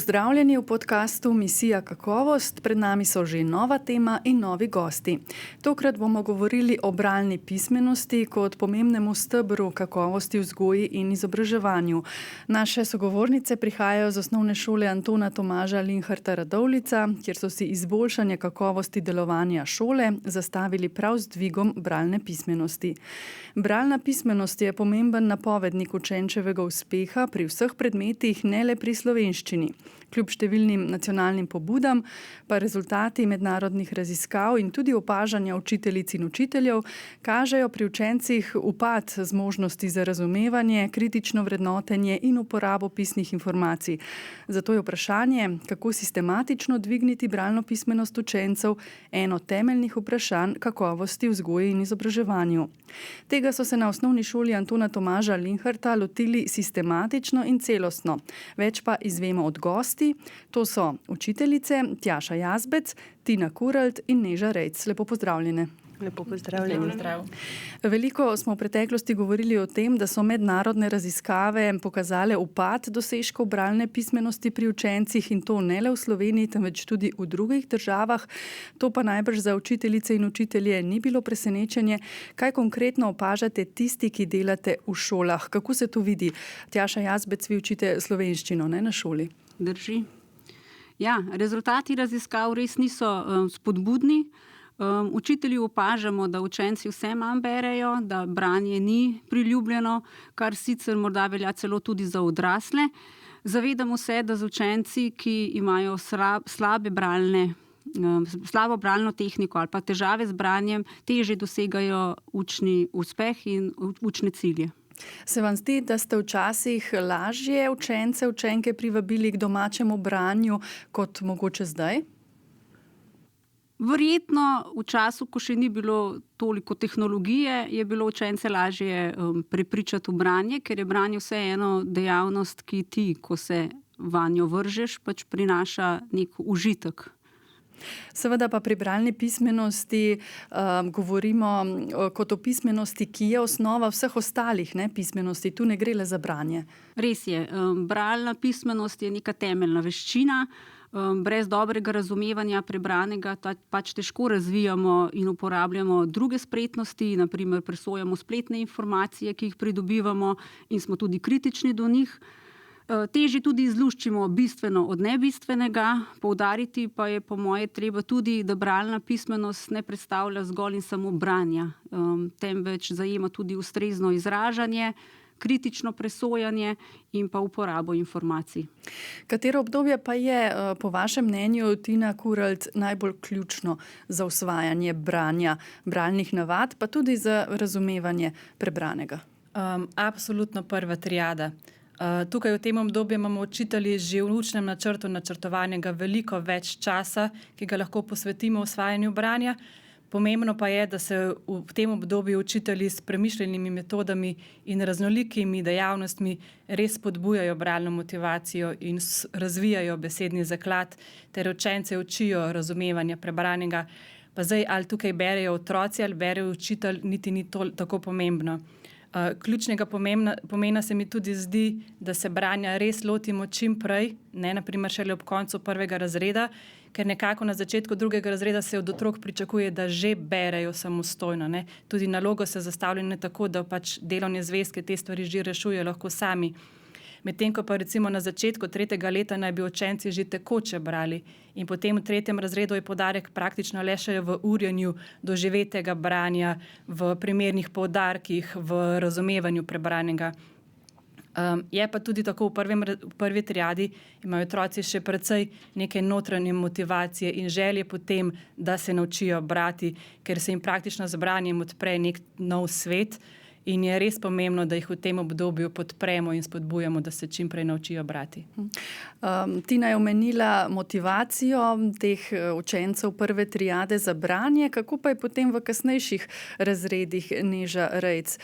Pozdravljeni v podkastu Misija kakovost. Pred nami so že nova tema in novi gosti. Tokrat bomo govorili o bralni pismenosti kot pomembnemu stebru kakovosti v vzgoji in izobraževanju. Naše sogovornice prihajajo z osnovne šole Antona Tomaža Linharta Radovljica, kjer so si izboljšanje kakovosti delovanja šole zastavili prav z dvigom bralne pismenosti. Bralna pismenost je pomemben napovednik učenčevega uspeha pri vseh predmetih, ne le pri slovenščini. Kljub številnim nacionalnim pobudam, pa rezultati mednarodnih raziskav in tudi opažanja učiteljic in učiteljev kažejo pri učencih upad zmožnosti za razumevanje, kritično vrednotenje in uporabo pisnih informacij. Zato je vprašanje, kako sistematično dvigniti bralno pismenost učencev, eno temeljnih vprašanj kakovosti v vzgoji in izobraževanju. Tega so se na osnovni šoli Antona Tomaža Linharta lotili sistematično in celostno. Več pa izvemo od gosti. To so učiteljice Tjaša Jazbec, Tina Kuralt in Neža Rejc. Lepo pozdravljene. Lepo pozdravljeni. Zdrav. Veliko smo v preteklosti govorili o tem, da so mednarodne raziskave pokazale upad dosežkov bralne pismenosti pri učencih in to ne le v Sloveniji, temveč tudi v drugih državah. To pa najbrž za učiteljice in učitelje ni bilo presenečenje. Kaj konkretno opažate tisti, ki delate v šolah? Kako se to vidi? Tjaša Jazbec, vi učite slovenščino, ne, na šoli? Drži. Ja, rezultati raziskav res niso spodbudni. Učitelji opažamo, da učenci vse manj berejo, da branje ni priljubljeno, kar sicer morda velja celo tudi za odrasle. Zavedamo se, da z učenci, ki imajo slabo bralno tehniko ali pa težave z branjem, težje dosegajo učni uspeh in učne cilje. Se vam zdi, da ste včasih lažje učence, učenke privabili k domačemu branju kot mogoče zdaj? Verjetno v času, ko še ni bilo toliko tehnologije, je bilo učence lažje prepričati v branje, ker je branje vseeno dejavnost, ki ti, ko se vanjo vržeš, pač prinaša nek užitek. Seveda pa pri bralni pismenosti govorimo kot o pismenosti, ki je osnova vseh ostalih pismenosti. Tu ne gre le za branje. Res je. Bralna pismenost je neka temeljna veščina. Brez dobrega razumevanja prebranega pač težko razvijamo in uporabljamo druge spretnosti, na primer presojamo spletne informacije, ki jih pridobivamo in smo tudi kritični do njih. Težje tudi izluščimo bistveno od nebistvenega, poudariti pa je po moje treba tudi, da bralna pismenost ne predstavlja zgolj in samo branja, temveč zajema tudi ustrezno izražanje, kritično presojanje in pa uporabo informacij. Katero obdobje pa je po vašem mnenju, Tina Kuralt, najbolj ključno za usvajanje branja, bralnih navad, pa tudi za razumevanje prebranega? Absolutno prva triada. Tukaj v tem obdobju imamo učitelji že v učnem načrtu načrtovanega veliko več časa, ki ga lahko posvetimo usvajanju branja. Pomembno pa je, da se v tem obdobju učitelji s premišljenimi metodami in raznolikimi dejavnostmi res spodbujajo bralno motivacijo in razvijajo besedni zaklad ter učence učijo razumevanja prebranega. Pa zdaj, ali tukaj berejo otroci ali berejo učitelj, niti ni tako pomembno. Ključnega pomena se mi tudi zdi, da se branja res lotimo čim prej, ne naprimer šele ob koncu prvega razreda, ker nekako na začetku drugega razreda se od otrok pričakuje, da že berejo samostojno. Ne. Tudi nalogo se zastavljene tako, da pač delovne zvezke te stvari že rešujejo lahko sami. Medtem ko pa recimo na začetku 3. leta naj bi učenci že tekoče brali in potem v 3. razredu je poudarek praktično le še v urjenju doživetega branja, v primernih poudarkih, v razumevanju prebranega. Je pa tudi tako v prvi triadi imajo otroci še precej neke notranje motivacije in želje potem, da se naučijo brati, ker se jim praktično z branjem odpre nek nov svet. In je res pomembno, da jih v tem obdobju podpremo in spodbujamo, da se čim prej naučijo brati. Tina je omenila motivacijo teh učencev prve triade za branje. Kako pa je potem v kasnejših razredih, Neža Rejc?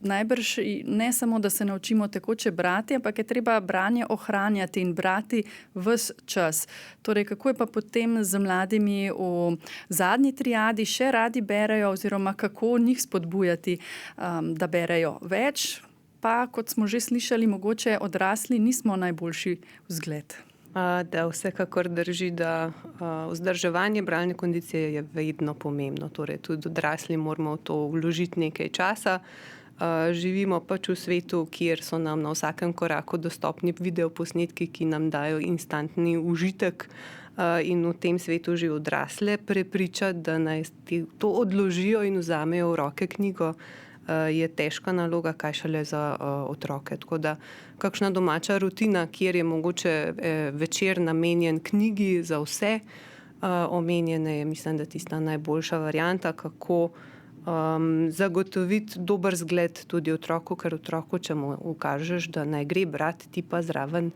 Najbrž ne samo, da se naučimo tekoče brati, ampak je treba branje ohranjati in brati ves čas. Torej, kako je pa potem z mladimi v zadnji triadi, še radi berejo oziroma kako njih spodbujati, da berejo več, pa kot smo že slišali, mogoče odrasli nismo najboljši vzgled. Da vsekakor drži, da vzdrževanje bralne kondicije je vedno pomembno. Torej, tudi odrasli moramo v to vložiti nekaj časa. Živimo pač v svetu, kjer so nam na vsakem koraku dostopni videoposnetki, ki nam dajo instantni užitek, in v tem svetu že odrasle prepričati, da naj to odložijo in vzamejo v roke knjigo, je težka naloga, kaj šele za otroke. Tako da kakšna domača rutina, kjer je mogoče večer namenjen knjigi za vse omenjene, je mislim, da tista najboljša varianta, kako zagotoviti dober zgled tudi otroku, ker otroku, če mu ukažeš, da naj gre brati, ti pa zraven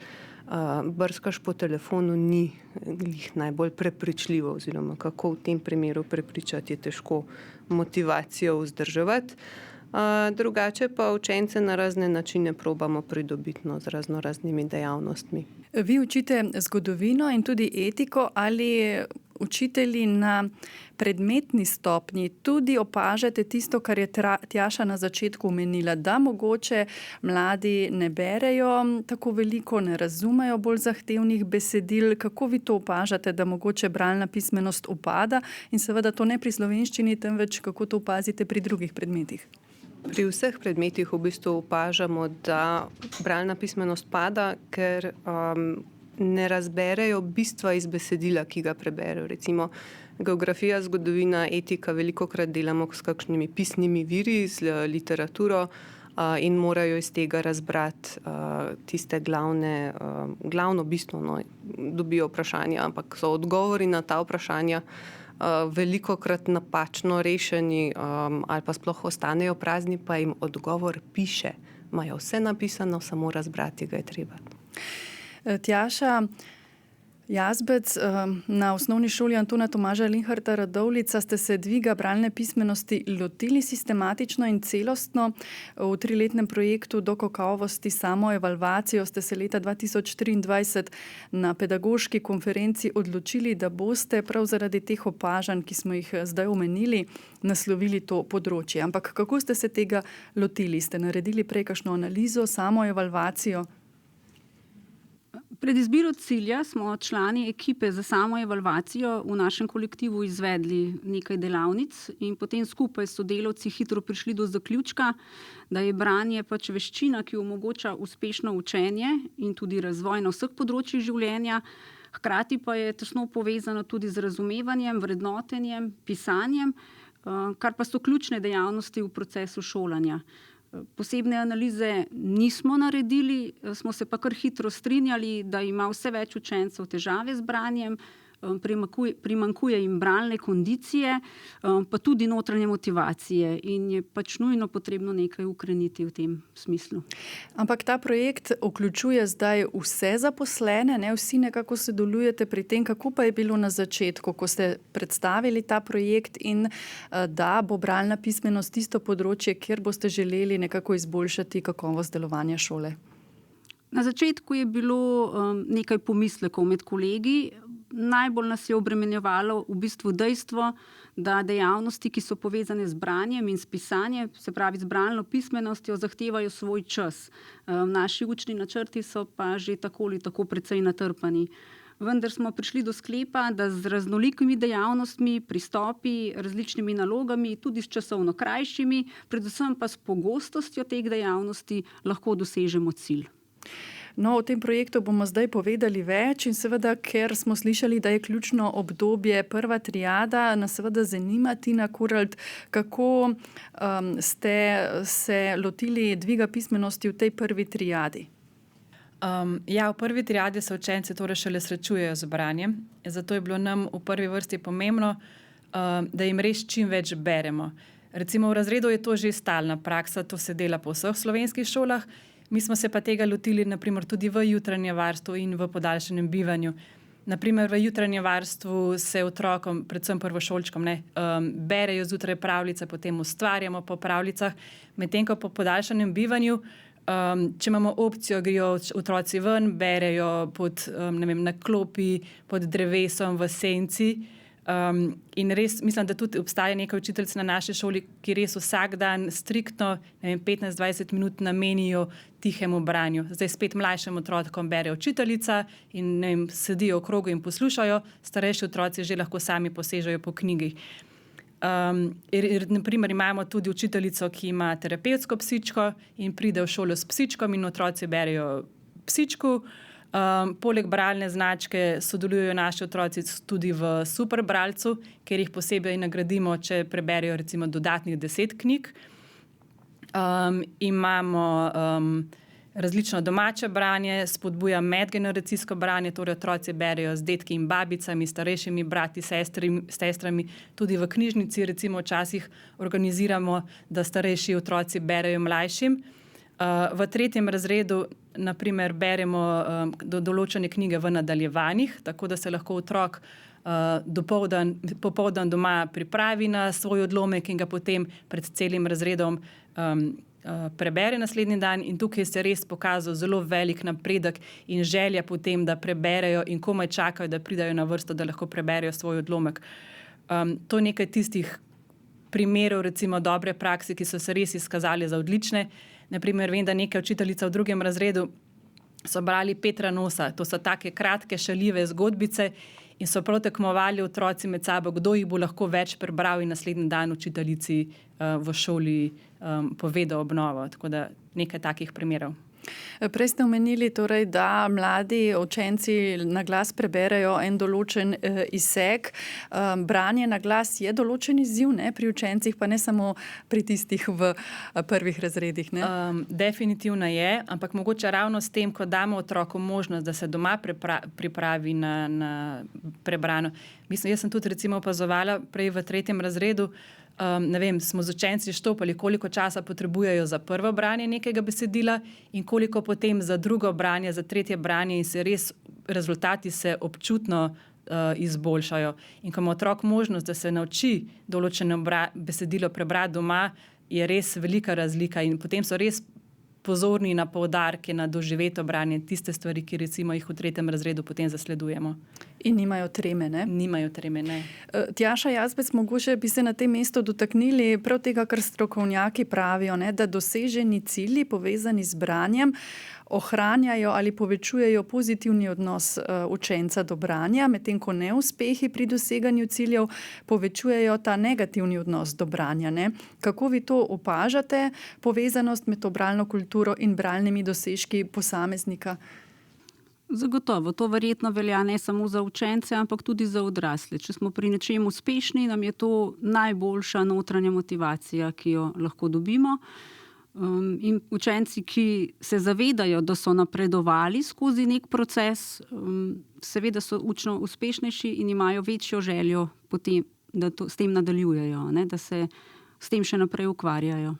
brskaš po telefonu, ni glih najbolj prepričljivo, oziroma kako v tem primeru prepričati, je težko motivacijo vzdrževati. Drugače pa učence na razne načine probamo pridobiti z raznoraznimi dejavnostmi. Vi učite zgodovino in tudi etiko, ali učitelji na predmetni stopnji tudi opažate tisto, kar je Tjaša na začetku omenila, da mogoče mladi ne berejo tako veliko, ne razumejo bolj zahtevnih besedil. Kako vi to opažate, da mogoče bralna pismenost upada, in seveda to ne pri slovenščini, temveč kako to opazite pri drugih predmetih? Pri vseh predmetih v bistvu opažamo, da bralna pismenost pada, ker ne razberejo bistva iz besedila, ki ga preberejo. Recimo geografija, zgodovina, etika velikokrat delamo s kakšnimi pisnimi viri, z literaturo, in morajo iz tega razbrati tiste glavno bistvo. Dobijo vprašanja, ampak so odgovori na ta vprašanja velikokrat napačno rešeni, ali pa sploh ostanejo prazni, pa jim odgovor piše. Imajo vse napisano, samo razbrati ga je treba. Tjaša Jazbec, na osnovni šoli Antona Tomaža Linharta Radovljica ste se dviga bralne pismenosti lotili sistematično in celostno. V 3-letnem projektu Do kakovosti samoevalvacijo ste se leta 2023 na pedagoški konferenci odločili, da boste prav zaradi teh opažanj, ki smo jih zdaj omenili, naslovili to področje. Ampak kako ste se tega lotili? Ste naredili prej kakšno analizo, samoevalvacijo? Pred izbiro cilja smo člani ekipe za samoevalvacijo v našem kolektivu izvedli nekaj delavnic in potem skupaj s sodelavci hitro prišli do zaključka, da je branje pač veščina, ki omogoča uspešno učenje in tudi razvoj na vseh področjih življenja, hkrati pa je tesno povezano tudi z razumevanjem, vrednotenjem, pisanjem, kar pa so ključne dejavnosti v procesu šolanja. Posebne analize nismo naredili, smo se pa kar hitro strinjali, da ima vse več učencev težave z branjem, primanjkuje jim bralne kondicije, pa tudi notranje motivacije, in je pač nujno potrebno nekaj ukreniti v tem smislu. Ampak ta projekt vključuje zdaj vse zaposlene, ne? Vsi nekako sodelujete pri tem. Kako pa je bilo na začetku, ko ste predstavili ta projekt in da bo bralna pismenost tisto področje, kjer boste želeli nekako izboljšati kakovost delovanja šole? Na začetku je bilo nekaj pomislekov med kolegi. Najbolj nas je obremenjevalo v bistvu dejstvo, da dejavnosti, ki so povezane z branjem in s pisanjem, se pravi z bralno pismenostjo, zahtevajo svoj čas. Naši učni načrti so pa že tako ali tako precej natrpani. Vendar smo prišli do sklepa, da z raznolikimi dejavnostmi, pristopi, različnimi nalogami, tudi s časovno krajšimi, predvsem pa s pogostostjo teh dejavnosti lahko dosežemo cilj. No, o tem projektu bomo zdaj povedali več in seveda, ker smo slišali, da je ključno obdobje prva triada, nas seveda zanima, Tina Kuralt, kako ste se lotili dviga pismenosti v tej prvi triadi? V prvi triadi se učenci torej šele srečujejo z branjem, zato je bilo nam v prvi vrsti pomembno, da jim res čim več beremo. Recimo v razredu je to že stalna praksa, to se dela po vseh slovenskih šolah. Mi smo se pa tega lotili naprimer tudi v jutranjem varstvu in v podaljšanem bivanju. Naprimer v jutranjem varstvu se otrokom, predvsem prvošolčkom, berejo zjutraj pravljice, potem ustvarjamo po pravljicah, medtem ko po podaljšanem bivanju, če imamo opcijo, grejo otroci ven, berejo na klopi, pod drevesom, v senci. In res mislim, da tudi obstaja nekaj učiteljic na naši šoli, ki res vsak dan striktno 15-20 minut namenijo tihemu branju. Zdaj spet mlajšim otrokom bere učiteljica in sedijo v krogu in poslušajo, starejši otroci že lahko sami posežejo po knjigi. Naprimer, imamo tudi učiteljico, ki ima terapevtsko psičko in pride v šolo s psičkom in otroci berejo psičku. Poleg bralne značke sodelujo naši otroci tudi v superbralcu, kjer jih posebej nagradimo, če preberejo recimo dodatnih 10 knjig. Imamo različno domače branje, spodbuja medgeneracijsko branje, torej otroci berejo z dedki in babicami, starejšimi brati, sestrami. Tudi v knjižnici recimo včasih organiziramo, da starejši otroci berejo mlajšim. V 3. razredu naprimer beremo določene knjige v nadaljevanjih, tako da se lahko otrok popoldan doma pripravi na svoj odlomek in ga potem pred celim razredom prebere naslednji dan, in tukaj se res pokazal zelo velik napredek in želja potem, da preberejo in komaj čakajo, da pridajo na vrsto, da lahko preberejo svoj odlomek. To je nekaj tistih primerov recimo dobre prakse, ki so se res izkazali za odlične. Naprimer, vem, da neka učiteljica v 2. razredu so brali Petra Nosa. To so take kratke, šaljive zgodbice in so prav tekmovali otroci med sabo, kdo jih bo lahko več prebral, in naslednji dan učiteljici v šoli povedal obnovo. Tako da nekaj takih primerov. Prej ste omenili, torej, da mladi učenci na glas preberejo en določen izsek. Branje na glas je določen izziv, ne, pri učencih, pa ne samo pri tistih v prvih razredih. Ne? Definitivno je, ampak mogoče ravno s tem, ko damo otroku možnost, da se doma pripravi na prebrano. Mislim, jaz sem tudi recimo opazovala prej v 3. razredu, ne vem, smo z učenci štopali, koliko časa potrebujejo za prvo branje nekega besedila in koliko potem za drugo branje, za 3. branje, in se res rezultati se občutno izboljšajo. In ko ima otrok možnost, da se nauči določeno besedilo prebrati doma, je res velika razlika in potem so res pozorni na poudarke, na doživeto branje, tiste stvari, ki recimo jih v 3. razredu potem zasledujemo. In nimajo treme, ne? Nimajo treme, ne. Tjaša Jazbec, mogoče bi se na tem mestu dotaknili prav tega, kar strokovnjaki pravijo, ne, da doseženi cilji povezani z branjem ohranjajo ali povečujejo pozitivni odnos učenca do branja, medtem ko neuspehi pri doseganju ciljev povečujejo ta negativni odnos do branja. Ne? Kako vi to opažate, povezanost med to bralno kulturo in bralnimi dosežki posameznika? Zagotovo, to verjetno velja ne samo za učence, ampak tudi za odrasle. Če smo pri nečem uspešni, nam je to najboljša notranja motivacija, ki jo lahko dobimo. In učenci, ki se zavedajo, da so napredovali skozi nek proces, seveda so učno uspešnejši in imajo večjo željo potem, da s tem nadaljujejo, ne, da se s tem še naprej ukvarjajo.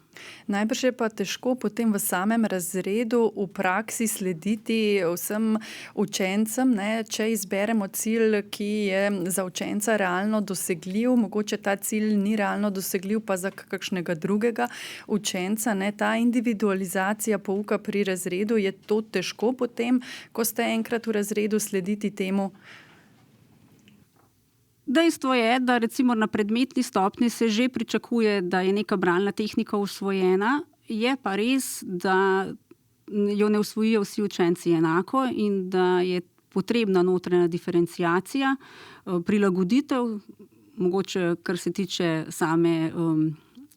Najbrž je pa težko potem v samem razredu v praksi slediti vsem učencem, ne? Če izberemo cilj, ki je za učenca realno dosegljiv, mogoče ta cilj ni realno dosegljiv pa za kakšnega drugega učenca. Ne? Ta individualizacija pouka pri razredu, je to težko potem, ko ste enkrat v razredu, slediti temu? Dejstvo je, da recimo na predmetni stopnji se že pričakuje, da je neka bralna tehnika usvojena, je pa res, da jo ne usvojijo vsi učenci enako in da je potrebna notranja diferenciacija, prilagoditev, mogoče kar se tiče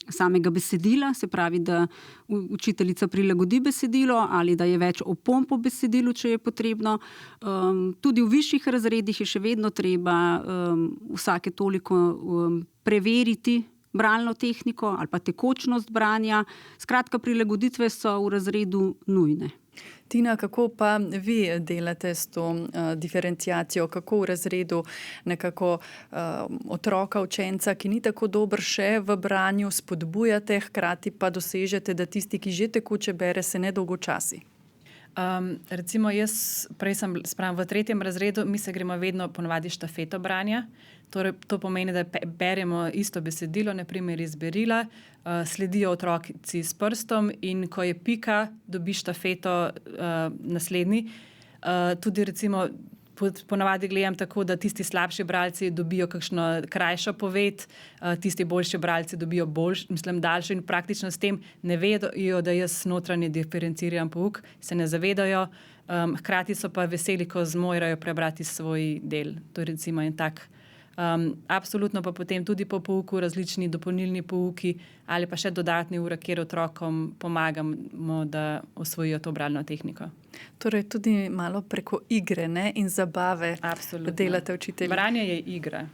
samega besedila, se pravi, da učiteljica prilagodi besedilo ali da je več opomb po besedilu, če je potrebno. Tudi v višjih razredih je še vedno treba vsake toliko preveriti bralno tehniko ali pa tekočnost branja. Skratka, prilagoditve so v razredu nujne. Tina, kako pa vi delate s to diferenciacijo? Kako v razredu nekako otroka, učenca, ki ni tako dober še v branju, spodbujate, hkrati pa dosežete, da tisti, ki že tekoče bere, se ne dolgočasi? Recimo jaz, prej sem v 3. razredu, mi se gremo vedno ponovadi štafeto branja. Torej, to pomeni, da beremo isto besedilo, na primer iz berila, sledijo otroci s prstom in ko je pika, dobi štafeto naslednji. Tudi recimo ponavadi gledam tako, da tisti slabši bralci dobijo kakšno krajšo poved, tisti boljši bralci dobijo daljšo in praktično s tem ne vedo, da jaz notranje diferenciram pouk, se ne zavedajo, hkrati so pa veseli, ko zmorajo prebrati svoj del. To je recimo en tak. Absolutno pa potem tudi po pouku različni dopolnilni pouki ali pa še dodatni ure, kjer otrokom pomagamo, da osvojijo to bralno tehniko. Torej tudi malo preko igre, ne, in zabave. Absolutno. Delate učitelji. Branje je igra.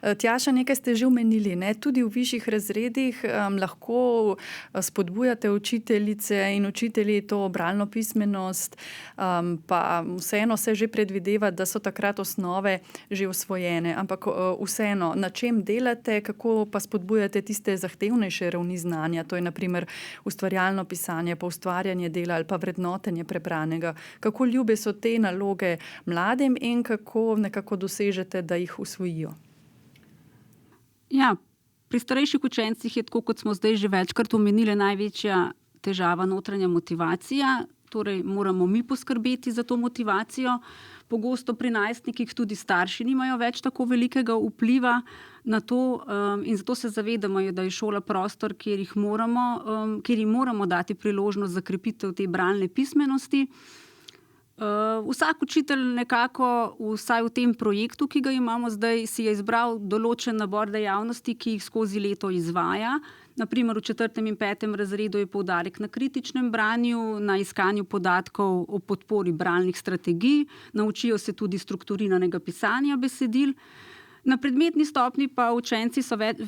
Tjaša, nekaj ste že omenili, ne? Tudi v višjih razredih lahko spodbujate učiteljice in učitelji to bralno pismenost, pa vseeno se že predvideva, da so takrat osnove že osvojene. Ampak vseeno, na čem delate, kako pa spodbujate tiste zahtevnejše ravni znanja, to je na primer ustvarjalno pisanje, pa ustvarjanje dela ali pa vrednotenje prebranega. Kako ljube so te naloge mladim in kako nekako dosežete, da jih usvojijo? Ja, pri starejših učencih je tako, kot smo zdaj že večkrat omenili, največja težava notranja motivacija. Torej moramo mi poskrbeti za to motivacijo. Pogosto pri najstnikih tudi starši nimajo več tako velikega vpliva na to in zato se zavedamo, da je šola prostor, kjer jim moramo dati priložnost za krepitev te bralne pismenosti. Vsak učitelj nekako, vsaj v tem projektu, ki ga imamo zdaj, si je izbral določen nabor dejavnosti, ki jih skozi leto izvaja. Naprimer, v 4. in 5. razredu je poudarek na kritičnem branju, na iskanju podatkov o podpori bralnih strategij, naučijo se tudi strukturiranega pisanja besedil. Na predmetni stopnji pa učenci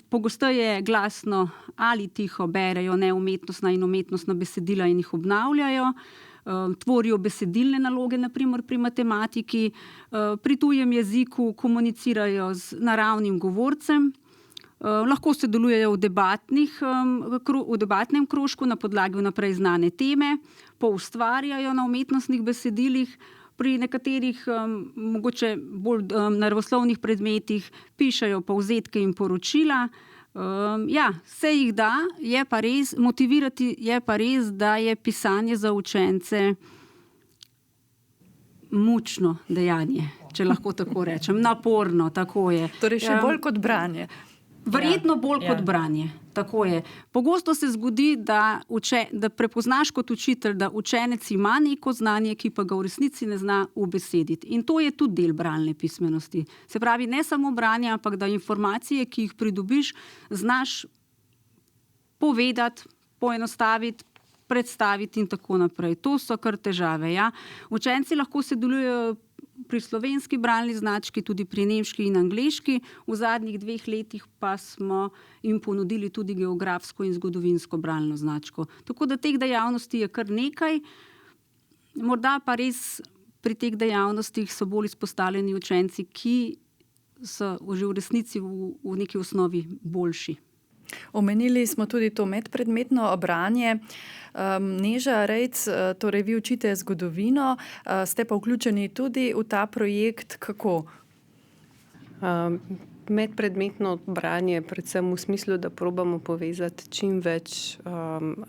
pogosteje glasno ali tiho berejo neumetnostna in umetnostna besedila in jih obnavljajo. Tvorijo besedilne naloge, naprimer pri matematiki, pri tujem jeziku komunicirajo z naravnim govorcem, lahko sodelujejo v debatnem krožku na podlagi vnaprej znane teme, poustvarjajo na umetnostnih besedilih, pri nekaterih mogoče bolj naravoslovnih predmetih pišejo povzetke in poročila. Se jih da, je pa res, motivirati je pa res, da je pisanje za učence mučno dejanje, če lahko tako rečem, naporno, tako je. Torej še bolj kot branje. Verjetno bolj kot branje, tako je. Pogosto se zgodi, da prepoznaš kot učitelj, da učenec ima neko znanje, ki pa ga v resnici ne zna ubesediti. In to je tudi del bralne pismenosti. Se pravi, ne samo branje, ampak da informacije, ki jih pridobiš, znaš povedati, poenostaviti, predstaviti in tako naprej. To so kar težave. Ja. Učenci lahko sodelujejo pri slovenski bralni znački, tudi pri nemški in angleški. V zadnjih 2 letih pa smo jim ponudili tudi geografsko in zgodovinsko bralno značko. Tako da teh dejavnosti je kar nekaj. Morda pa res pri teh dejavnostih so bolj izpostavljeni učenci, ki so že v resnici v neki osnovi boljši. Omenili smo tudi to medpredmetno branje. Neža Rejc, torej vi učite zgodovino, ste pa vključeni tudi v ta projekt. Kako? Medpredmetno branje predvsem v smislu, da probamo povezati čim več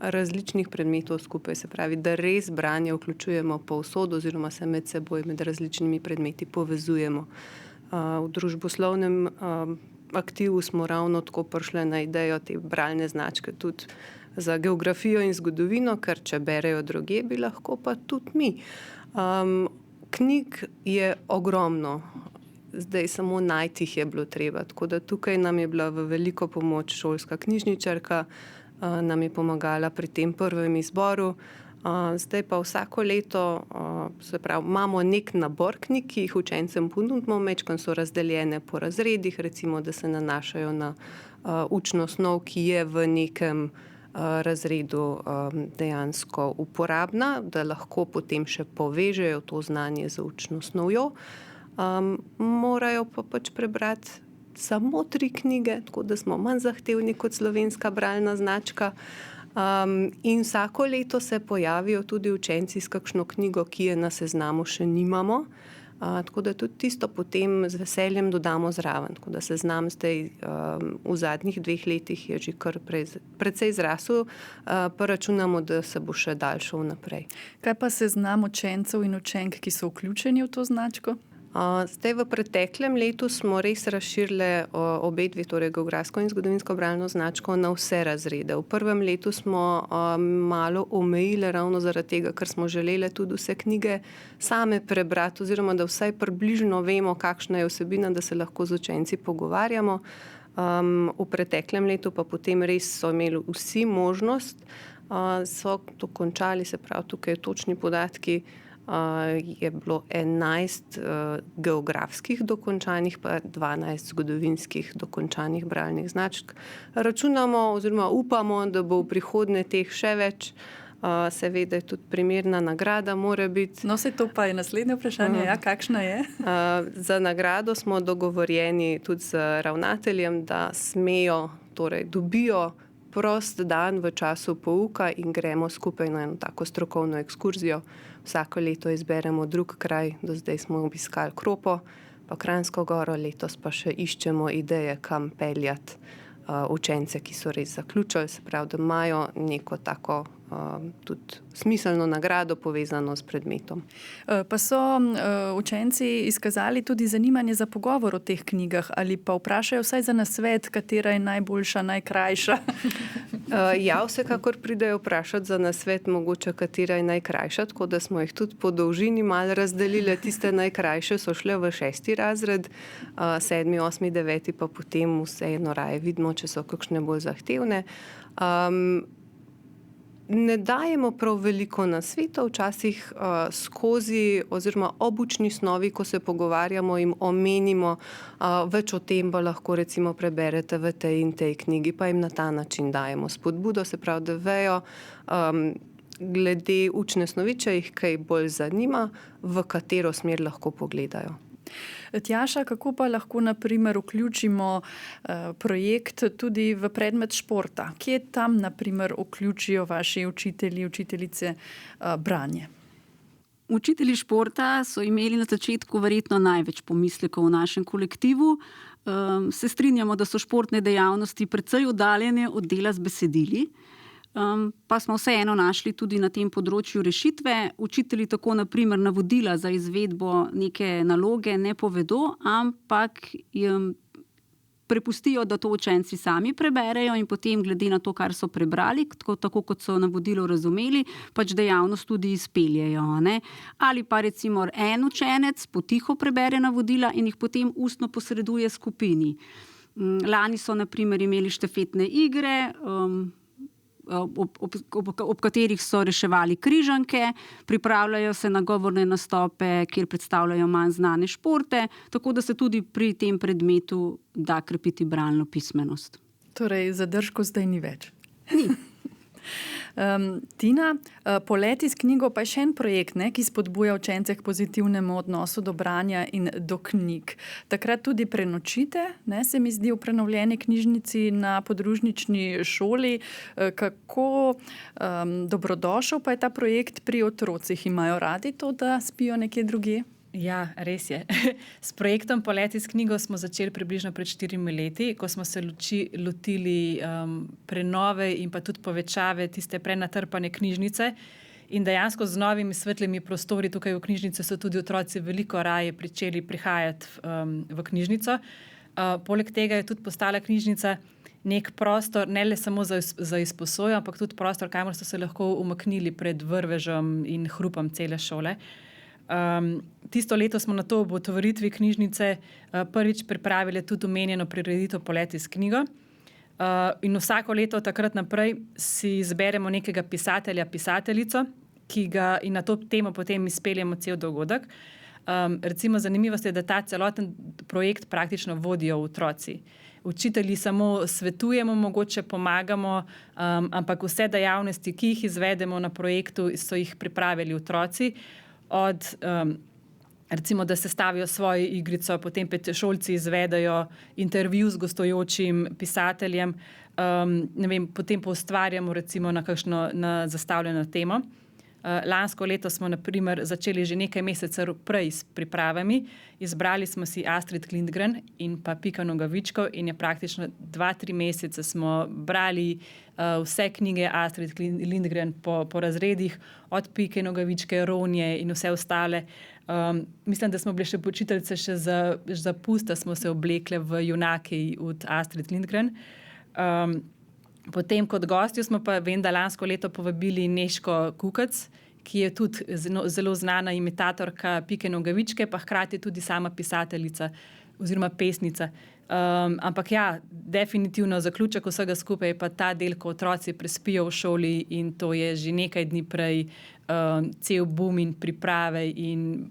različnih predmetov skupaj. Se pravi, da res branje vključujemo povsod oziroma se med seboj, med različnimi predmeti povezujemo. V družboslovnem aktivu smo ravno tako prišli na idejo te bralne značke tudi za geografijo in zgodovino, ker če berejo drugje, bi lahko pa tudi mi. Knjig je ogromno, zdaj samo najti jih je bilo treba, tako da tukaj nam je bila v veliko pomoč šolska knjižničarka, nam je pomagala pri tem prvem izboru. Zdaj pa vsako leto se pravi, imamo nek nabor knjig, ki jih učencem ponudimo, majčkeno so razdeljene po razredih, recimo, da se nanašajo na učno snov, ki je v nekem razredu dejansko uporabna, da lahko potem še povežejo to znanje z učno snovjo. Morajo pa pač prebrati samo 3 knjige, tako da smo manj zahtevni kot slovenska bralna značka. In vsako leto se pojavijo tudi učenci s kakšno knjigo, ki je na seznamu še nimamo. Tako da tudi tisto potem z veseljem dodamo zraven. Tako da seznam zdaj v zadnjih 2 letih je že kar precej zrasel, pa računamo, da se bo še daljšal naprej. Kaj pa seznam učencev in učenk, ki so vključeni v to značko? Zdaj v preteklem letu smo res razširili obe dve, torej geografsko in zgodovinsko bralno značko na vse razrede. V prvem letu smo malo omejili ravno zaradi tega, ker smo želeli tudi vse knjige same prebrati oziroma da vsaj približno vemo, kakšna je vsebina, da se lahko z učenci pogovarjamo. V preteklem letu pa potem res so imeli vsi možnost, so dokončali, se pravi tukaj točni podatki, je bilo 11 geografskih dokončanih, pa 12 zgodovinskih dokončanih bralnih značk. Računamo oziroma upamo, da bo v prihodnje teh še več. Seveda je tudi primerna nagrada mora biti. No, se to pa je naslednje vprašanje, kakšna je? Za nagrado smo dogovorjeni tudi z ravnateljem, da smejo, torej dobijo prost dan v času pouka in gremo skupaj na eno tako strokovno ekskurzijo. Vsako leto izberemo drug kraj, do zdaj smo obiskali Kropo, pa Kranjsko goro, letos pa še iščemo ideje, kam peljati učence, ki so res zaključili, se pravi, da imajo neko tako tudi smiselno nagrado povezano s predmetom. Pa so učenci izkazali tudi zanimanje za pogovor o teh knjigah ali pa vprašajo vsaj za nasvet, katera je najboljša, najkrajša? Ja, vsekakor pridejo vprašati za nasvet, mogoče katera je najkrajša, tako da smo jih tudi po dolžini malo razdelili. Tiste najkrajše so šle v 6. razred, 7., 8., 9. pa potem vseeno raje vidimo, če so kakšne bolj zahtevne. Ne dajemo prav veliko nasvetov, včasih skozi oziroma ob učni snovi, ko se pogovarjamo, jim omenimo, več o tem pa lahko recimo preberete v tej in tej knjigi, pa jim na ta način dajemo spodbudo, se pravi, da vejo glede učne snovi, če jih kaj bolj zanima, v katero smer lahko pogledajo. Tjaša, kako pa lahko na primer vključimo projekt tudi v predmet športa? Kje tam na primer vključijo vaši učitelji, učiteljice branje? Učitelji športa so imeli na začetku verjetno največ pomislekov v našem kolektivu. Se strinjamo, da so športne dejavnosti precej oddaljene od dela z besedili. Pa smo vseeno našli tudi na tem področju rešitve. Učitelji tako na primer navodila za izvedbo neke naloge ne povedo, ampak jim prepustijo, da to učenci sami preberejo in potem glede na to, kar so prebrali, tako kot so navodilo razumeli, pač dejavnost tudi izpeljejo. Ne? Ali pa recimo en učenec potiho prebere navodila in jih potem ustno posreduje skupini. Lani so na primer imeli štafetne igre, ob katerih so reševali križanke, pripravljajo se na govorne nastope, kjer predstavljajo manj znane športe, tako da se tudi pri tem predmetu da krepiti bralno pismenost. Torej, zadržkov zdaj ni več. Ni. Tina, Poleti s knjigo pa je še en projekt, ki spodbuja učence k pozitivnemu odnosu do branja in do knjig. Takrat tudi prenočite, se mi zdi, v prenovljeni knjižnici na podružnični šoli. Kako dobrodošel pa je ta projekt pri otrocih? Imajo radi to, da spijo nekje drugje? Ja, res je. S projektom Poleti s knjigo smo začeli približno pred 4 leti, ko smo se lotili prenove in pa tudi povečave tiste prenatrpane knjižnice. In dejansko z novimi svetlimi prostori tukaj v knjižnici so tudi otroci veliko raje pričeli prihajati v knjižnico. Poleg tega je tudi postala knjižnica nek prostor, ne le samo za izposojo, ampak tudi prostor, kamor so se lahko umaknili pred vrvežem in hrupom cele šole. Tisto leto smo na to ob otvoritvi knjižnice prvič pripravili tudi omenjeno prireditev Poleti s knjigo. In vsako leto takrat naprej si izberemo nekega pisatelja, pisateljico, ki ga in na to temo potem izpeljemo cel dogodek. Recimo zanimivost je, da ta celoten projekt praktično vodijo otroci. Učitelji samo svetujemo, mogoče pomagamo, ampak vse dejavnosti, ki jih izvedemo na projektu, so jih pripravili otroci. Od recimo, da sestavijo svojo igrico, potem petšolci izvedajo intervju z gostujočim pisateljem, potem poustvarjamo recimo na zastavljeno temo. Lansko leto smo na primer začeli že nekaj mesecev prej s pripravami. Izbrali smo si Astrid Lindgren in pa Pika Nogavičko in je praktično 2-3 mesece smo brali vse knjige Astrid Lindgren po razredih, od Pike Nogavičke, Ronje in vse ostale. Mislim, da smo bili še učiteljice še za pust, da smo se oblekle v junake od Astrid Lindgren. Potem kot gostjo smo pa, vem, da lansko leto povabili Nežko Kukac, ki je tudi zelo znana imitatorka Pike Nogavičke, pa hkrati tudi sama pisateljica oziroma pesnica. Ampak ja, definitivno zaključek vsega skupaj je pa ta del, ko otroci prespijo v šoli in to je že nekaj dni prej cel boom in priprave in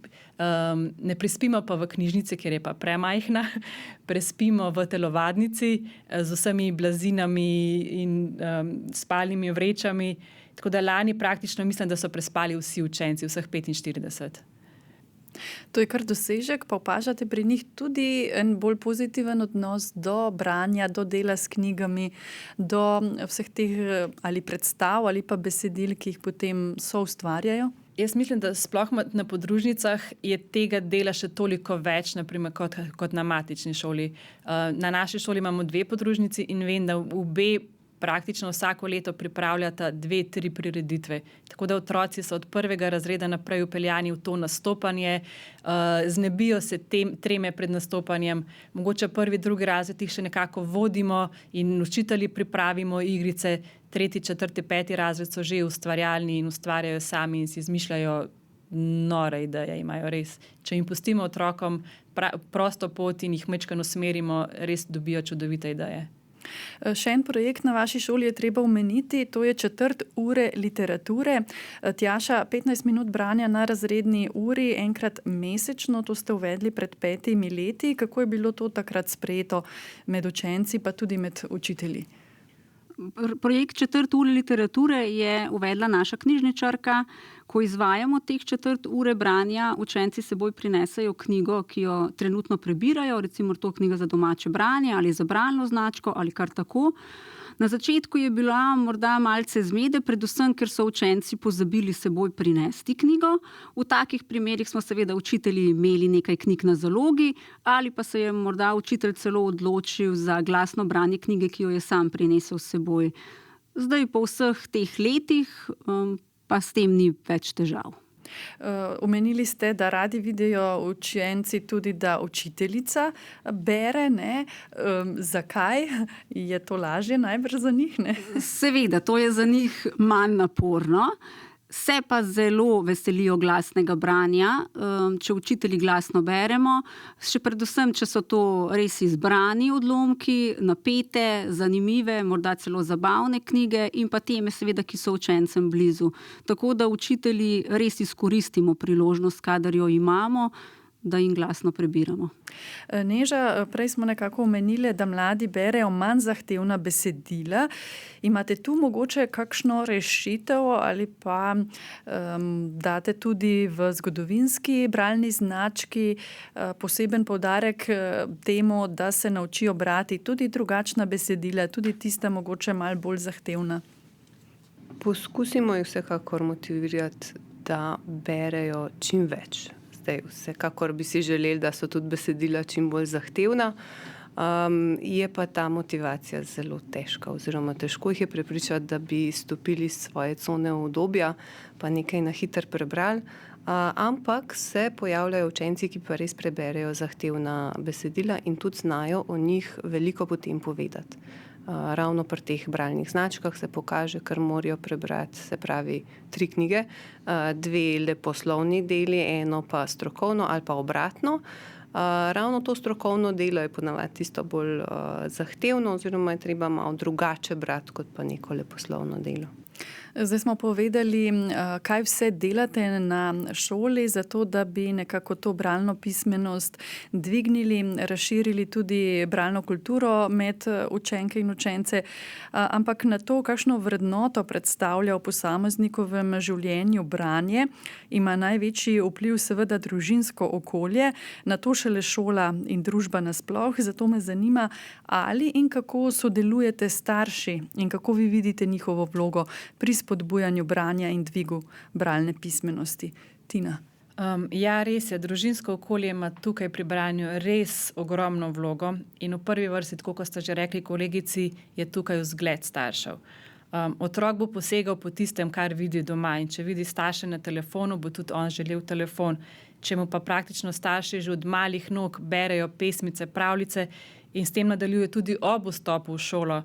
ne prespimo pa v knjižnici, ker je pa premajhna, prespimo v telovadnici z vsemi blazinami in spalnimi vrečami. Tako da lani praktično mislim, da so prespali vsi učenci, vseh 45. To je kar dosežek, pa opažate pri njih tudi en bolj pozitiven odnos do branja, do dela s knjigami, do vseh teh ali predstav ali pa besedil, ki jih potem soustvarjajo? Jaz mislim, da sploh na podružnicah je tega dela še toliko več, naprimer, kot na matični šoli. Na naši šoli imamo 2 podružnici in vem, da obe praktično vsako leto pripravljata 2-3 prireditve. Tako da otroci so od 1. razreda naprej upeljani v to nastopanje, znebijo se treme pred nastopanjem, mogoče 1., 2. razred jih še nekako vodimo in učitelji pripravimo igrice, 3., 4., 5. razred so že ustvarjalni in ustvarjajo sami in si izmišljajo nore ideje, imajo res. Če jim pustimo otrokom prosto pot in jih majčkeno usmerimo, res dobijo čudovite ideje. Še en projekt na vaši šoli je treba omeniti, to je 4 ure literature. Tjaša, 15 minut branja na razredni uri, enkrat mesečno, to ste uvedli pred 5 leti. Kako je bilo to takrat sprejeto med učenci, pa tudi med učitelji? Projekt 4 ure literature je uvedla naša knjižničarka. Ko izvajamo teh 4 ure branja, učenci seboj prinesejo knjigo, ki jo trenutno prebirajo, recimo to knjiga za domače branje ali za bralno značko ali kar tako. Na začetku je bila morda malce zmede, predvsem, ker so učenci pozabili seboj prinesti knjigo. V takih primerih smo seveda učitelji imeli nekaj knjig na zalogi ali pa se je morda učitelj celo odločil za glasno branje knjige, ki jo je sam prinesel s seboj. Zdaj po vseh teh letih pa s tem ni več težav. Omenili ste, da radi vidijo učenci tudi, da učiteljica bere, ne? Zakaj? Je to lažje najbrž za njih, ne? Seveda, to je za njih manj naporno. Se pa zelo veselijo glasnega branja, če učitelji glasno beremo, še predvsem, če so to res izbrani odlomki, napete, zanimive, morda celo zabavne knjige in pa teme seveda, ki so učencem blizu. Tako da učitelji res izkoristimo priložnost, kadar jo imamo, da jim glasno prebiramo. Neža, prej smo nekako omenili, da mladi berejo manj zahtevna besedila. Imate tu mogoče kakšno rešitev ali pa date tudi v zgodovinski bralni znački poseben poudarek temu, da se naučijo brati tudi drugačna besedila, tudi tista mogoče malo bolj zahtevna? Poskusimo jih vsekakor motivirati, da berejo čim več. Vsekakor bi si želeli, da so tudi besedila čim bolj zahtevna. Je pa ta motivacija zelo težka, oziroma težko jih je prepričati, da bi stopili iz svoje cone udobja, pa nekaj na hitro prebrali. Ampak se pojavljajo učenci, ki pa res preberejo zahtevna besedila in tudi znajo o njih veliko potem povedati. Ravno pri teh bralnih značkah se pokaže, kar morajo prebrati, se pravi 3 knjige, 2 leposlovni deli, 1 pa strokovno ali pa obratno. Ravno to strokovno delo je ponavadi tisto bolj zahtevno, oziroma je treba malo drugače brati kot pa neko leposlovno delo. Zdaj smo povedali, kaj vse delate na šoli, zato da bi nekako to bralno pismenost dvignili, razširili tudi bralno kulturo med učenke in učence. Ampak na to, kakšno vrednoto predstavlja v posameznikovem življenju branje, ima največji vpliv seveda družinsko okolje, na to šele šola in družba nasploh. Zato me zanima, ali in kako sodelujete starši in kako vi vidite njihovo vlogo pri spodbujanju branja in dvigu bralne pismenosti. Tina. Ja, res je. Družinsko okolje ima tukaj pri branju res ogromno vlogo in v prvi vrsti, tako kot ste že rekli kolegici, je tukaj vzgled staršev. Otrok bo posegal po tistem, kar vidi doma, in če vidi starše na telefonu, bo tudi on želel telefon. Če mu pa praktično starši že od malih nog berejo pesmice, pravljice in s tem nadaljuje tudi ob vstopu v šolo,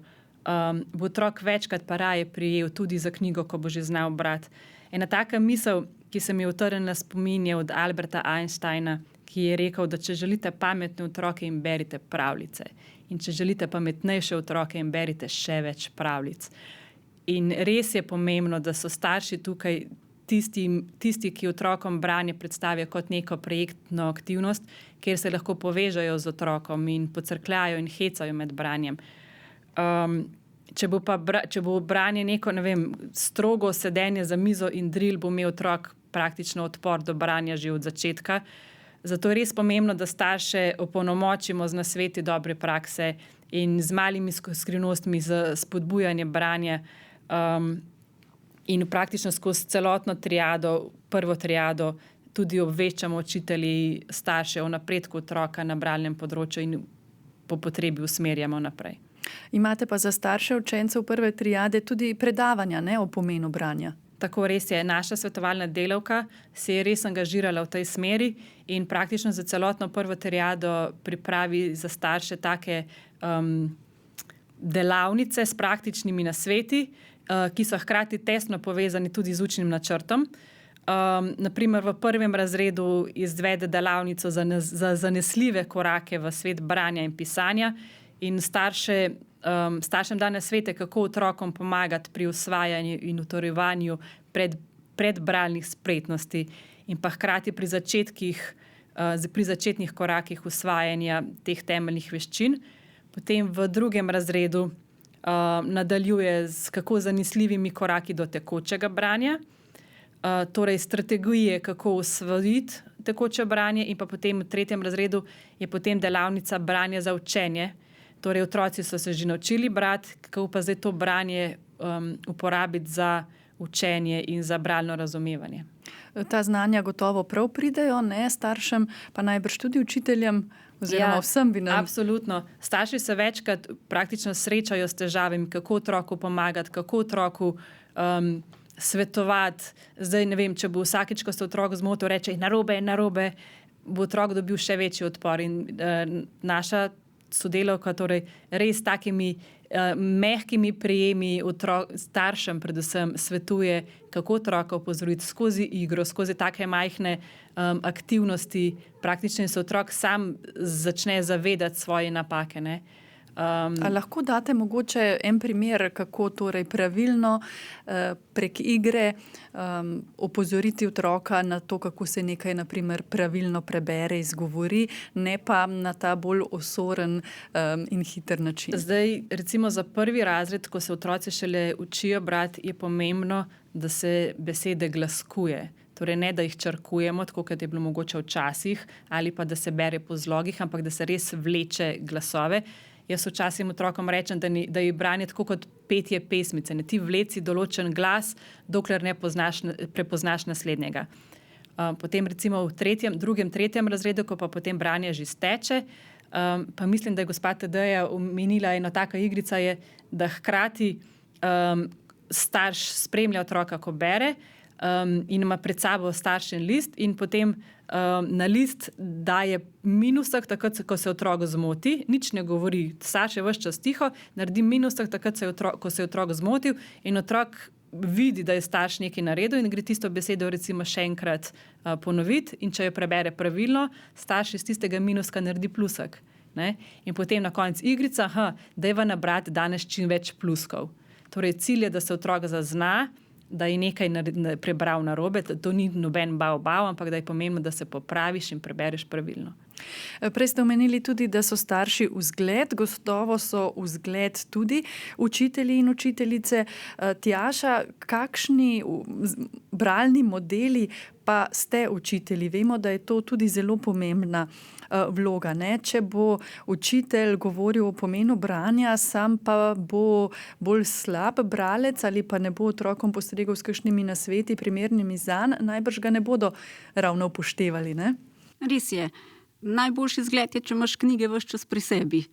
bo otrok večkrat pa raje prijel tudi za knjigo, ko bo že znal brati. Ena taka misel, ki se mi je utrnila spomin, je od Alberta Einsteina, ki je rekel, da če želite pametne otroke, jim berite pravljice. In če želite pametnejše otroke, jim berite še več pravljic. In res je pomembno, da so starši tukaj tisti, ki otrokom branje predstavijo kot neko projektno aktivnost, kjer se lahko povežejo z otrokom in pocrkljajo in hecajo med branjem. Če bo branje neko, strogo sedenje za mizo in dril, bo imel otrok praktično odpor do branja že od začetka. Zato je res pomembno, da starše opolnomočimo z nasveti dobre prakse in z malimi skrivnostmi za spodbujanje branja in praktično skozi celotno triado, prvo triado, tudi obveščamo učitelji, starše o napredku otroka na bralnem področju in po potrebi usmerjamo naprej. Imate pa za starše učencev prve triade tudi predavanja, o pomenu branja. Tako, res je. Naša svetovalna delavka se je res angažirala v tej smeri in praktično za celotno prvo triado pripravi za starše take delavnice s praktičnimi nasveti, ki so hkrati tesno povezani tudi z učnim načrtom. Naprimer, v prvem razredu izvede delavnico za zanesljive korake v svet branja in pisanja in staršem da nasvete, kako otrokom pomagati pri usvajanju in utrjevanju predbralnih spretnosti in pa hkrati pri začetnih korakih usvajanja teh temeljnih veščin. Potem v drugem razredu nadaljuje z kako zanesljivimi koraki do tekočega branja, torej strategije, kako usvojiti tekoče branje, in pa potem v tretjem razredu je potem delavnica branja za učenje. Torej, otroci so se že naučili brati, kako pa zdaj to branje uporabiti za učenje in za bralno razumevanje. Ta znanja gotovo prav pridejo, staršem, pa najbrž tudi učiteljem oziroma vsem bi nam. Absolutno. Starši se večkrat praktično srečajo s težavami, kako otroku pomagati, kako otroku svetovati. Zdaj ne vem, če bo vsakič, ko se otrok zmotil, reče narobe, bo otrok dobil še večji odpor. In naša sodelavka torej res takimi mehkimi prijemi staršem predvsem svetuje, kako otroka opozoriti skozi igro, skozi take majhne aktivnosti, praktično se otrok sam začne zavedati svoje napake. Lahko date mogoče en primer, kako torej pravilno prek igre opozoriti otroka na to, kako se nekaj naprimer pravilno prebere, izgovori, ne pa na ta bolj osoren in hiter način. Zdaj, recimo za prvi razred, ko se otroci šele učijo brati, je pomembno, da se besede glaskuje. Torej ne, da jih črkujemo, tako kot je bilo mogoče včasih, ali pa da se bere po zlogih, ampak da se res vleče glasove. Jaz včasih otrokom rečem, da je branje tako kot petje pesmice. Ne, ti vleci določen glas, dokler ne prepoznaš naslednjega. Potem recimo v drugem, tretjem razredu, ko pa potem branje že steče, pa mislim, da je gospa Tadeja omenila eno taka igrica, je, da hkrati starš spremlja otroka, ko bere, in ima pred sabo staršin list in potem na list daje minusek, takrat, ko se otrok zmoti, nič ne govori, starš je ves čas tiho, naredi minusek, takrat, ko se je otrok zmotil in otrok vidi, da je starš nekaj naredil in gre tisto besedo recimo še enkrat ponoviti in če jo prebere pravilno, starš iz tistega minuska naredi plusek. Ne? In potem na koncu igrica, dajva nabrati danes čim več pluskov. Torej cilj je, da se otrok zazna, da je nekaj prebral narobe, to ni noben bav, ampak da je pomembno, da se popraviš in prebereš pravilno. Prej ste omenili tudi, da so starši vzgled, gotovo so vzgled tudi učitelji in učiteljice. Tjaša, kakšni bralni modeli pa ste učitelji? Vemo, da je to tudi zelo pomembna vloga. Ne? Če bo učitelj govoril o pomenu branja, sam pa bo bolj slab bralec ali pa ne bo otrokom postregel s kakšnimi nasveti, primernimi zanj, najbrž ga ne bodo ravno upoštevali. Ne? Res je. Najboljši zgled je, če imaš knjige ves čas pri sebi.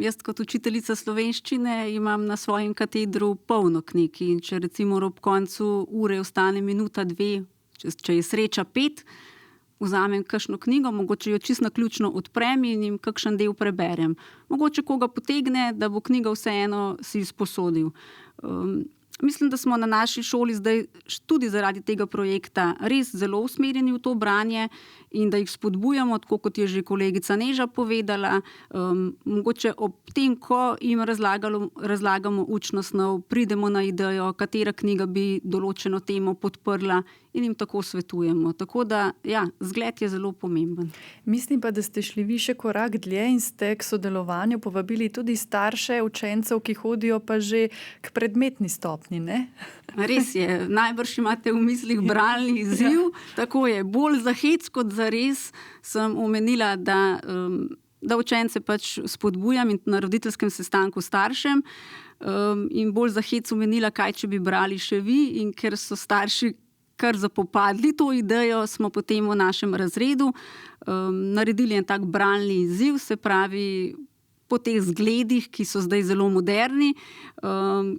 Jaz kot učiteljica slovenščine imam na svojem katedru polno knjig in če recimo ob koncu ure ostane minuta, 2, če je sreča 5, vzamem kakšno knjigo, mogoče jo čisto naključno odprem in jim kakšen del preberem. Mogoče koga potegne, da bo knjiga vseeno si izposodil. Mislim, da smo na naši šoli zdaj tudi zaradi tega projekta res zelo usmerjeni v to branje in da jih spodbujamo, tako kot je že kolegica Neža povedala. Mogoče ob tem, ko jim razlagamo učno snov, pridemo na idejo, katera knjiga bi določeno temo podprla in jim tako svetujemo. Tako da, ja, zgled je zelo pomemben. Mislim pa, da ste šli vi še korak dlje in ste k sodelovanju povabili tudi starše učencev, ki hodijo pa že k predmetni stopnji, ne? Res je. Najbrž imate v mislih bralni izziv. Tako je. Bolj za hec kot za res sem omenila, da učence pač spodbujam in na roditeljskem sestanku staršem in bolj za hec omenila, kaj če bi brali še vi, in ker so starši kar zapopadli to idejo, smo potem v našem razredu naredili en tak bralni izziv, se pravi po teh zgledih, ki so zdaj zelo moderni,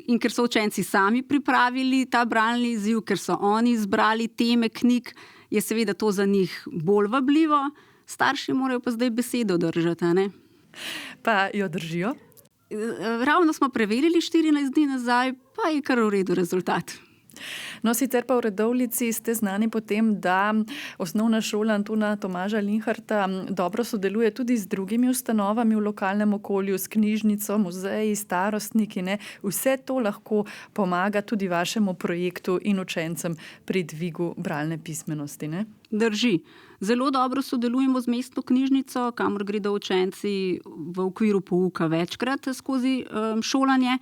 in ker so učenci sami pripravili ta bralni izziv, ker so oni izbrali teme knjig, je seveda to za njih bolj vabljivo. Starši morajo pa zdaj besedo držati, ne? Pa jo držijo? Ravno smo preverili 14 dni nazaj, pa je kar v redu rezultat. No, sicer pa v Radovljici ste znani po tem, da Osnovna šola Antona Tomaža Linharta dobro sodeluje tudi z drugimi ustanovami v lokalnem okolju, s knjižnico, muzeji, starostniki, ne? Vse to lahko pomaga tudi vašemu projektu in učencem pri dvigu bralne pismenosti, ne? Drži. Zelo dobro sodelujemo z mestno knjižnico, kamor gredo učenci v okviru pouka večkrat skozi šolanje.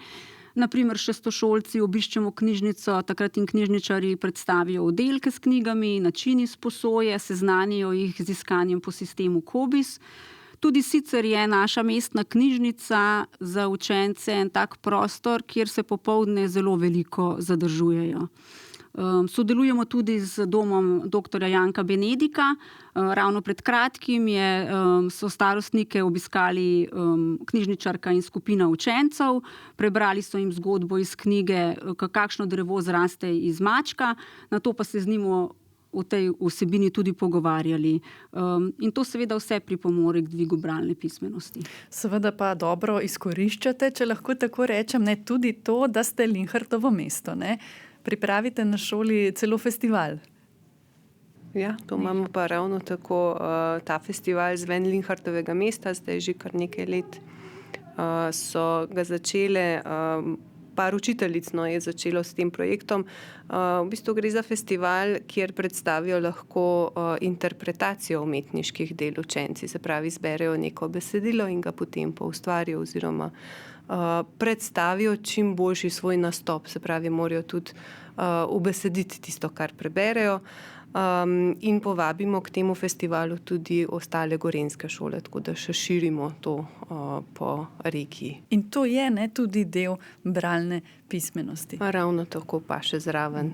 Naprimer, šestošolci obiščemo knjižnico, takrat jim knjižničarji predstavijo oddelke s knjigami, načini izposoje, seznanijo jih z iskanjem po sistemu Cobiss. Tudi sicer je naša mestna knjižnica za učence en tak prostor, kjer se popoldne zelo veliko zadržujejo. Sodelujemo tudi z domom dr. Janka Benedika. Ravno pred kratkim so starostnike obiskali knjižničarka in skupina učencev. Prebrali so jim zgodbo iz knjige Kakšno drevo zraste iz mačka, nato pa se z njim o tej vsebini tudi pogovarjali. In to seveda vse pripomore k dvigu bralne pismenosti. Seveda pa dobro izkoriščate, če lahko tako rečem, ne, tudi to, da ste Linhartovo mesto, ne? Pripravite na šoli celo festival. Ja, to imamo pa ravno tako, ta festival Zven Linhartovega mesta, zdaj že kar nekaj let so ga začele, par učiteljic je začelo s tem projektom. V bistvu gre za festival, kjer predstavijo lahko interpretacijo umetniških del učenci, se pravi, zberejo neko besedilo in ga potem poustvarijo oziroma predstavijo čim boljši svoj nastop, se pravi, morajo tudi ubesediti tisto, kar preberejo. In povabimo k temu festivalu tudi ostale gorenjske šole, tako da še širimo to po regiji. In to je, ne, tudi del bralne pismenosti. Ravno tako pa še zraven.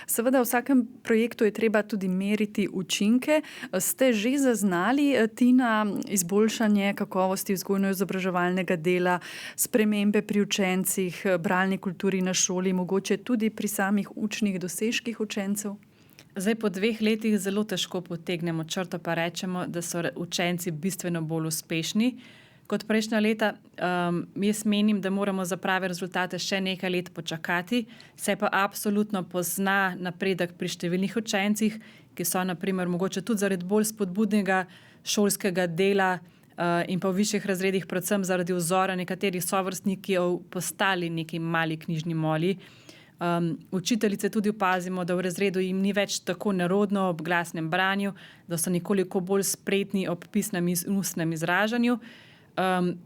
Seveda v vsakem projektu je treba tudi meriti učinke. Ste že zaznali, Tina, izboljšanje kakovosti vzgojno-izobraževalnega dela, spremembe pri učencih, bralni kulturi na šoli, mogoče tudi pri samih učnih dosežkih učencev? Zdaj po 2 letih zelo težko potegnemo črto pa rečemo, da so učenci bistveno bolj uspešni kot prejšnja leta. Jaz menim, da moramo za prave rezultate še nekaj let počakati. Se pa absolutno pozna napredek pri številnih učencih, ki so naprimer mogoče tudi zaradi bolj spodbudnega šolskega dela in pa v višjih razredih, predvsem zaradi vzora nekaterih sovrstnikov, postali neki mali knjižni moli. Učiteljice tudi opazimo, da v razredu jim ni več tako nerodno ob glasnem branju, da so nekoliko bolj spretni ob pisnem in ustnem izražanju.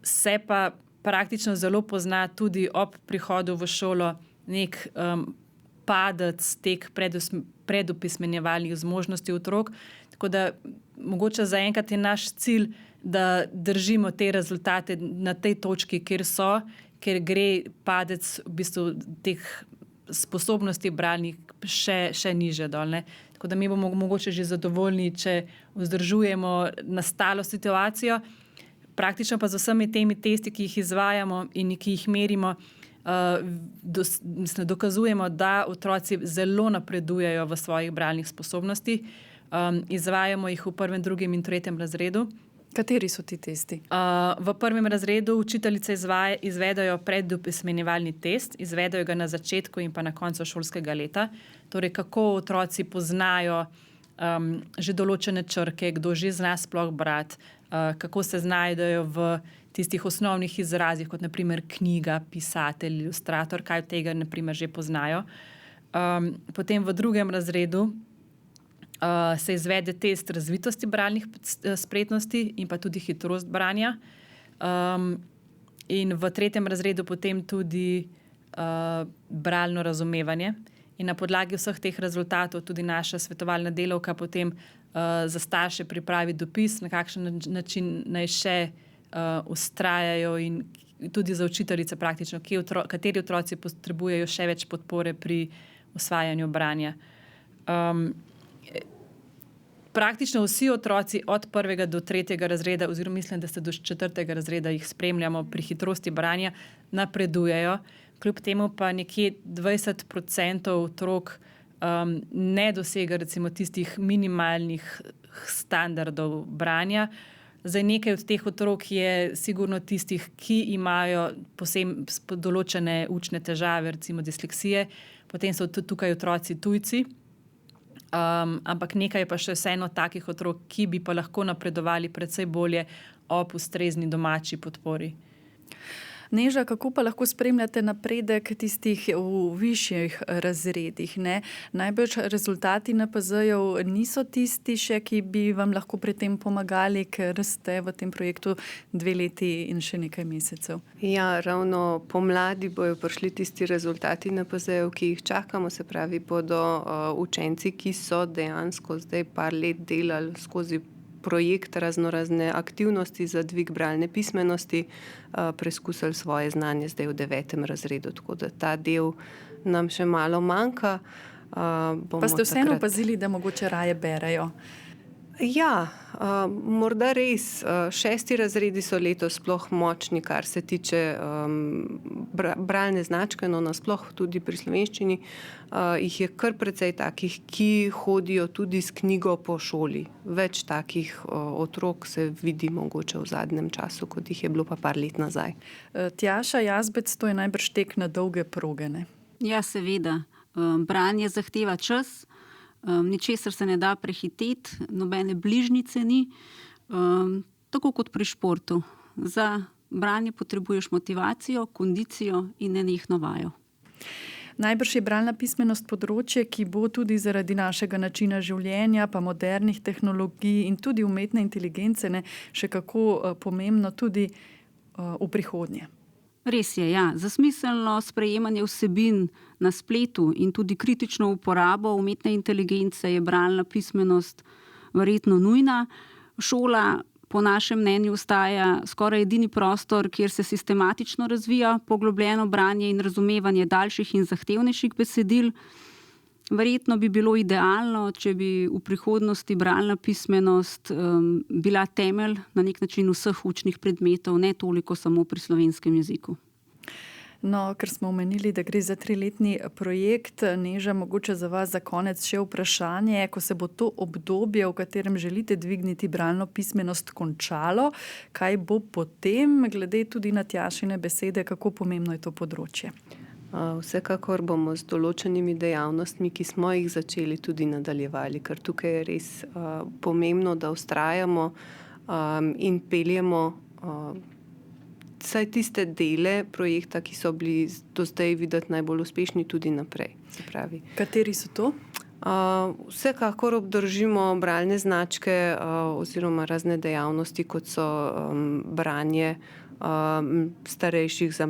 Se pa praktično zelo pozna tudi ob prihodu v šolo nek padec teh predopismenjevalnih zmožnosti otrok. Tako da mogoče zaenkrat je naš cilj, da držimo te rezultate na tej točki, kjer so, ker gre padec v bistvu teh sposobnosti bralnih še niže dol, ne. Tako da mi bomo mogoče že zadovoljni, če vzdržujemo nastalo situacijo. Praktično pa z vsemi temi testi, ki jih izvajamo in ki jih merimo, dokazujemo, da otroci zelo napredujejo v svojih bralnih sposobnostih. Izvajamo jih v 1., 2. in 3. razredu. Kateri so ti testi? V 1. razredu učiteljice izvedajo predopismenjevalni test, izvedajo ga na začetku in pa na koncu šolskega leta. Torej, kako otroci poznajo že določene črke, kdo že zna sploh brati, kako se znajdejo v tistih osnovnih izrazih, kot naprimer knjiga, pisatelj, ilustrator, kaj od tega naprimer že poznajo. Potem v 2. razredu se izvede test razvitosti bralnih spretnosti in pa tudi hitrost branja. In v 3. razredu potem tudi bralno razumevanje. In na podlagi vseh teh rezultatov tudi naša svetovalna delavka potem za starše pripravi dopis, na kakšen način naj še vztrajajo, in tudi za učiteljice praktično, kateri otroci potrebujejo še več podpore pri usvajanju branja. Praktično vsi otroci od 1. do 3. razreda, oziroma mislim, da se do 4. razreda jih spremljamo pri hitrosti branja, napredujejo. Kljub temu pa nekje 20% otrok ne dosega recimo tistih minimalnih standardov branja. Zdaj, nekaj od teh otrok je sigurno tistih, ki imajo določene učne težave, recimo disleksije, potem so tudi tukaj otroci tujci. Ampak nekaj je pa še vseeno takih otrok, ki bi pa lahko napredovali precej bolje ob ustrezni domači podpori. Neža, kako pa lahko spremljate napredek tistih v višjih razredih, ne? Najbrž rezultati NPZ-jev niso tisti še, ki bi vam lahko pri tem pomagali, ker ste v tem projektu 2 leti in še nekaj mesecev. Ja, ravno pomladi bojo prišli tisti rezultati NPZ-jev, ki jih čakamo, se pravi, bodo učenci, ki so dejansko zdaj par let delali skozi projekt raznorazne aktivnosti za dvig bralne pismenosti, preskusili svoje znanje zdaj v 9. razredu, tako da ta del nam še malo manjka. Pa ste vseeno opazili, da mogoče raje berejo? Ja, morda res. 6. razredi so letos sploh močni, kar se tiče bralne značke, no nasploh tudi pri slovenščini. Jih je kar precej takih, ki hodijo tudi s knjigo po šoli. Več takih otrok se vidi mogoče v zadnjem času, kot jih je bilo pa par let nazaj. Tjaša Jazbec, to je najbrž tek na dolge proge, ne? Ja, seveda. Branje zahteva čas. Ničesar se ne da prehiteti, nobene bližnjice ni, tako kot pri športu. Za branje potrebuješ motivacijo, kondicijo in nenehno vajo. Najbrž je bralna pismenost področje, ki bo tudi zaradi našega načina življenja, pa modernih tehnologij in tudi umetne inteligence, ne, še kako pomembno tudi v prihodnje. Res je, ja. Za smiselno sprejemanje vsebin na spletu in tudi kritično uporabo umetne inteligence je bralna pismenost verjetno nujna. Šola po našem mnenju ostaja skoraj edini prostor, kjer se sistematično razvija poglobljeno branje in razumevanje daljših in zahtevnejših besedil. Verjetno bi bilo idealno, če bi v prihodnosti bralna pismenost bila temelj na nek način vseh učnih predmetov, ne toliko samo pri slovenskem jeziku. No, ker smo omenili, da gre za 3-letni projekt, Neža, mogoče za vas za konec še vprašanje, ko se bo to obdobje, v katerem želite dvigniti bralno pismenost, končalo, kaj bo potem, glede tudi na Tjašine besede, kako pomembno je to področje? Vsekakor bomo z določenimi dejavnostmi, ki smo jih začeli, tudi nadaljevali, ker tukaj je res pomembno, da vztrajamo in peljemo vsaj tiste dele projekta, ki so bili do zdaj videti najbolj uspešni, tudi naprej. Se pravi. Kateri so to? Vsekakor obdržimo bralne značke oziroma razne dejavnosti, kot so branje starejših z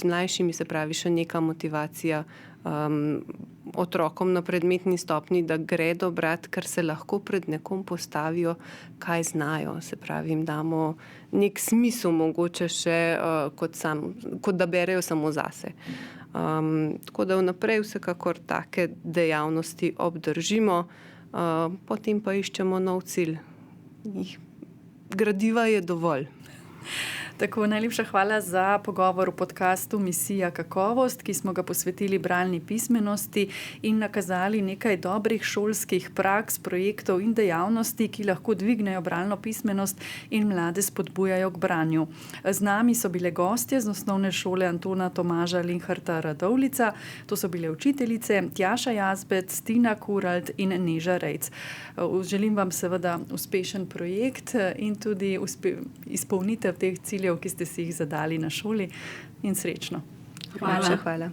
mlajšimi, se pravi še neka motivacija otrokom na predmetni stopnji, da gredo brati, ker se lahko pred nekom postavijo, kaj znajo. Se pravi, jim damo nek smisel mogoče še, kot da berejo samo zase. Tako da vnaprej vsekakor take dejavnosti obdržimo, potem pa iščemo nov cilj. Gradiva je dovolj. Tako, najlepša hvala za pogovor v podcastu Misija kakovost, ki smo ga posvetili bralni pismenosti in nakazali nekaj dobrih šolskih praks, projektov in dejavnosti, ki lahko dvignejo bralno pismenost in mlade spodbujajo k branju. Z nami so bile gostje z Osnovne šole Antona Tomaža Linharta Radovljica. To so bile učiteljice Tjaša Jazbec, Tina Kuralt in Neža Rejc. Želim vam seveda uspešen projekt in tudi izpolnitev teh ciljev, ki ste si jih zadali na šoli, in srečno. Hvala.